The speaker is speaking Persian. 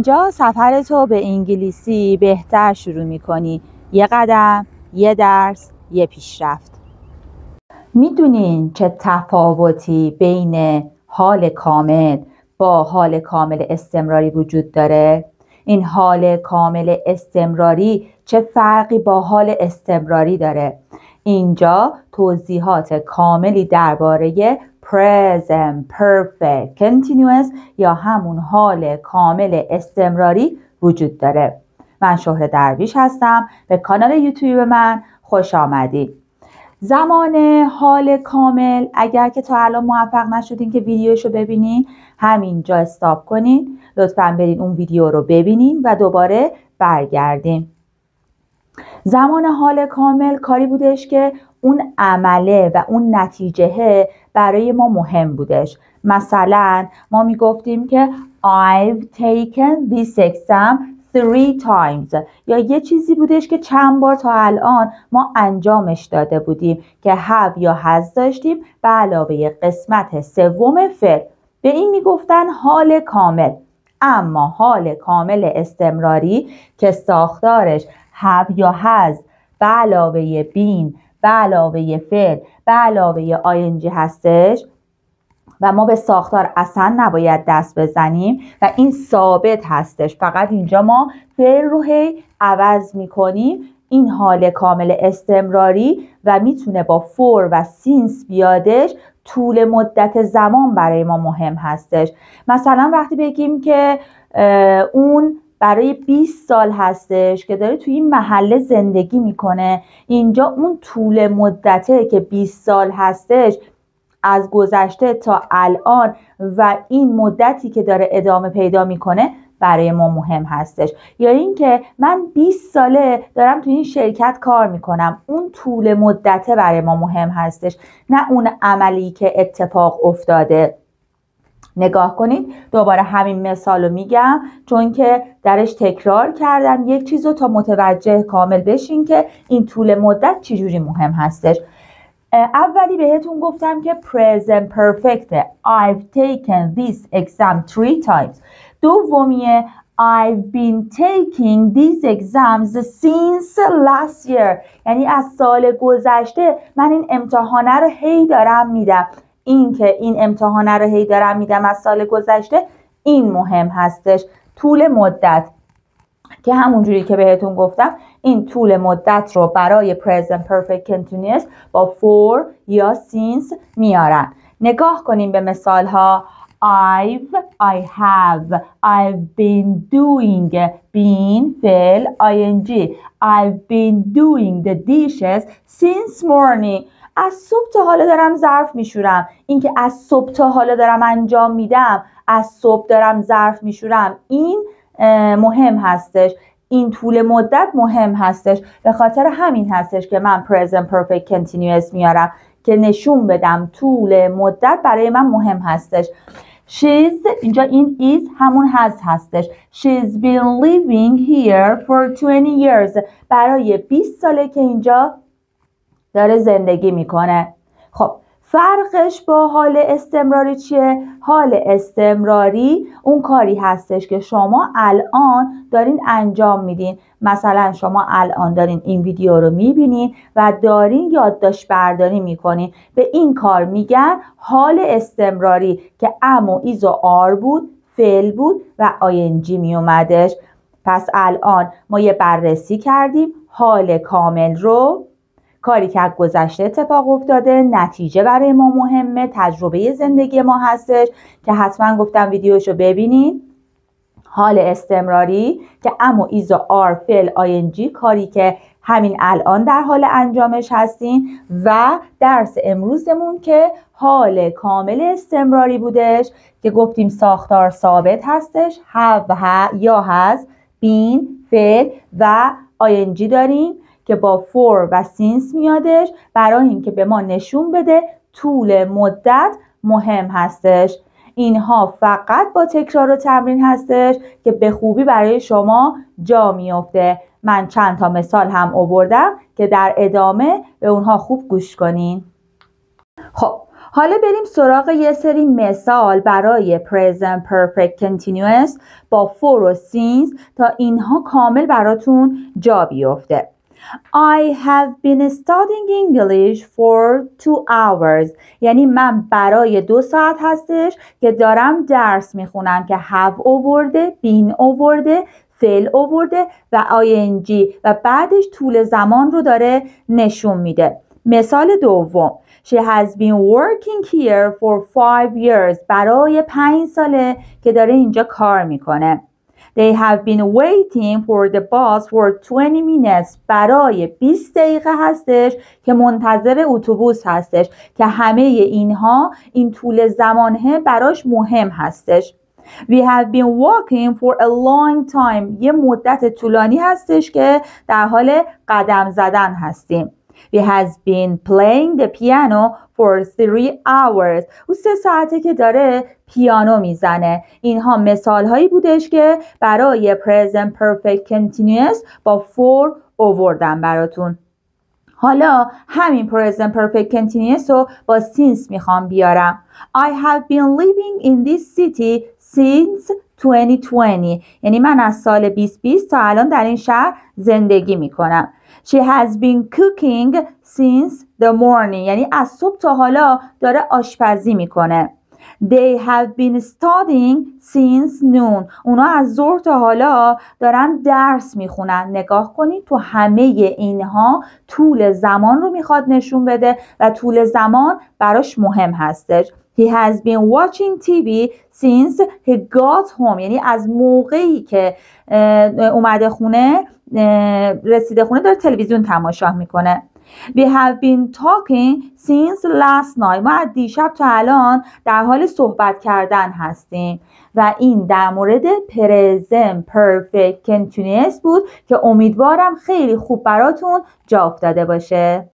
اینجا سفرتو به انگلیسی بهتر شروع میکنی. یه قدم، یه درس، یه پیشرفت. میدونین چه تفاوتی بین حال کامل با حال کامل استمراری وجود داره؟ این حال کامل استمراری چه فرقی با حال استمراری داره؟ اینجا توضیحات کاملی درباره present perfect continuous یا همون حال کامل استمراری وجود داره. من شهره درویش هستم. به کانال یوتیوب من خوش آمدید. زمان حال کامل، اگر که تا الان موفق نشدین که ویدیوشو ببینین، همینجا استاپ کنین، لطفاً برین اون ویدیو رو ببینین و دوباره برگردین. زمان حال کامل کاری بودش که اون عمله و اون نتیجه برای ما مهم بودش. مثلا ما میگفتیم که I've taken this exam 3 times، یا یه چیزی بودش که چند بار تا الان ما انجامش داده بودیم که have یا has داشتیم به علاوه قسمت سوم فعل. به این میگفتن حال کامل. اما حال کامل استمراری که ساختارش have یا has به علاوه been به علاوه فعل به علاوه ing هستش و ما به ساختار اصلا نباید دست بزنیم و این ثابت هستش، فقط اینجا ما فعل رو هی عوض میکنیم. این حال کامل استمراری و میتونه با for و since بیادش. طول مدت زمان برای ما مهم هستش. مثلا وقتی بگیم که اون برای 20 سال هستش که داره توی این محله زندگی میکنه، اینجا اون طول مدته که 20 سال هستش از گذشته تا الان و این مدتی که داره ادامه پیدا میکنه برای ما مهم هستش. یا اینکه من 20 ساله دارم توی این شرکت کار میکنم، اون طول مدته برای ما مهم هستش، نه اون عملی که اتفاق افتاده. نگاه کنید، دوباره همین مثال رو میگم چون که درش تکرار کردم یک چیز رو تا متوجه کامل بشین که این طول مدت چجوری مهم هستش. اولی بهتون گفتم که present perfect I've taken this exam 3 times. دومیه I've been taking these exams since last year، یعنی از سال گذشته من این امتحانه رو هی دارم میدم. این که این امتحانه رو هی دارم میدم از سال گذشته، این مهم هستش. طول مدت که همونجوری که بهتون گفتم این طول مدت رو برای present perfect continuous با for یا since میارن. نگاه کنیم به مثال ها. I have, I've been doing, been فعل ing. I've been doing the dishes since morning. از صبح تا حالا دارم ظرف میشورم. این که از صبح تا حالا دارم انجام میدم، از صبح دارم ظرف میشورم، این مهم هستش. این طول مدت مهم هستش. به خاطر همین هستش که من present perfect continuous میارم که نشون بدم طول مدت برای من مهم هستش. She's، اینجا این is همون has هستش. She's been living here for 20 years. برای 20 ساله که اینجا داره زندگی میکنه. خب فرقش با حال استمراری چیه؟ حال استمراری اون کاری هستش که شما الان دارین انجام میدین. مثلا شما الان دارین این ویدیو رو میبینین و دارین یادداشت برداری میکنین. به این کار میگن حال استمراری که ام و ایز و آر بود، فعل بود و آینجی میومدش. پس الان ما یه بررسی کردیم حال کامل رو، کاری که از گذشته اتفاق افتاده، نتیجه برای ما مهمه، تجربه زندگی ما هستش که حتما گفتم ویدیوشو ببینین. حال استمراری که ام و ایز و آر فعل آینجی، کاری که همین الان در حال انجامش هستین. و درس امروزمون که حال کامل استمراری بودش که گفتیم ساختار ثابت هستش، have یا has، been فعل و آینجی داریم که با for و since میادش برای اینکه به ما نشون بده طول مدت مهم هستش. اینها فقط با تکرار و تمرین هستش که به خوبی برای شما جا میفته. من چند تا مثال هم آوردم که در ادامه به اونها خوب گوش کنین. خب حالا بریم سراغ یه سری مثال برای present perfect continuous با for و since تا اینها کامل براتون جا بیفته. I have been studying English for 2 hours. یعنی من برای 2 ساعت هستش که دارم درس میخونم که have آورده، been آورده، فعل آورده و ing و بعدش طول زمان رو داره نشون میده. مثال دوم She has been working here for 5 years. برای 5 ساله که داره اینجا کار میکنه. They have been waiting for the bus for 20 minutes. برای 20 دقیقه هستش که منتظر اتوبوس هستش که همه اینها این طول زمانه براش مهم هستش. We have been walking for a long time. یه مدت طولانی هستش که در حال قدم زدن هستیم. He has been playing the piano for 3 hours. او 3 ساعته که داره پیانو میزنه. اینها مثال هایی بودش که برای present perfect continuous با for آوردم براتون. حالا همین present perfect continuous رو با since میخوام بیارم. I have been living in this city since 2020. یعنی من از سال 2020 تا الان در این شهر زندگی میکنم. She has been cooking since the morning. یعنی از صبح تا حالا داره آشپزی میکنه. They have been studying since noon. اونا از ظهر تا حالا دارن درس میخونن. نگاه کنید تو همه اینها طول زمان رو میخواد نشون بده و طول زمان براش مهم هستش. He has been watching TV since he got home. یعنی از موقعی که اومده خونه رسیده خونه داره تلویزیون تماشا میکنه. We have been talking since last night. ما از دیشب تا الان در حال صحبت کردن هستیم و این در مورد present perfect continuous بود که امیدوارم خیلی خوب براتون جا افتاده باشه.